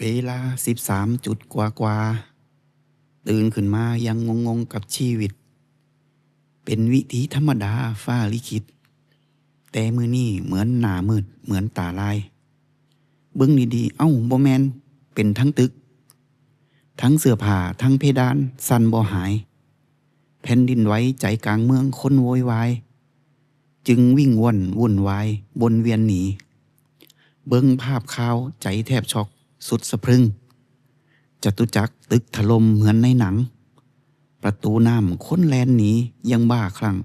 เวลา13จุดกว่าตื่นขึ้นมายังงงๆกับชีวิตเป็นวิถีธรรมดาฟ้าลิขิตแต่มือนี่เหมือนหน้ามืดเหมือนตาลายเบิ่งดีๆเอ้าบ่แมนเป็นทั้งตึกทั้งเสื้อผ้าทั้งเพดานสั่นบ่หายแผ่นดินไหวใจกลางเมืองคนโวยวายจึงวิ่งว่อนวุ่นวายบนเวียนหนีเบิ่งภาพข่าวใจแทบช็อกสุดสะพรึงจตุจักรตึกถล่มเหมือนในหนังประตูน้ำค้นแลนหนียังบ้าคลั่ง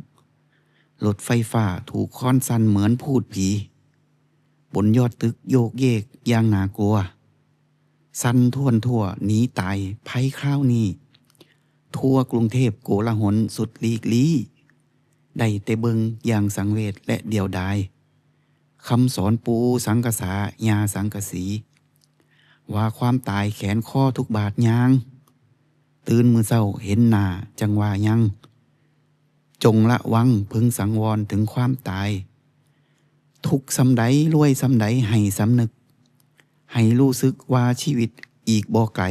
รถไฟฟ้าถูกค้อนสั่นเหมือนพูดผีบนยอดตึกโยกเยกอย่างน่ากลัวสั่นท่วนทั่วหนีตายภัยคราวนี้ทั่วกรุงเทพโกลาหลสุดหลีกลี่ได้แต่เบิงอย่างสังเวชและเดียวดายคำสอนปูสังกษายาสังกสีว่าความตายแขนข้อทุกบาทยางตื่นมือเศร้าเห็นหน้าจังว่ายังจงละวังพึงสังวรถึงความตายทุกสำใดรวยสำใดให้สำนึกให้รู้สึกว่าชีวิตอีกบ่ไกล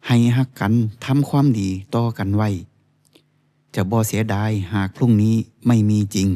ให้ฮักกันทำความดีต่อกันไว้จะบ่เสียดายหากพรุ่งนี้ไม่มีจริง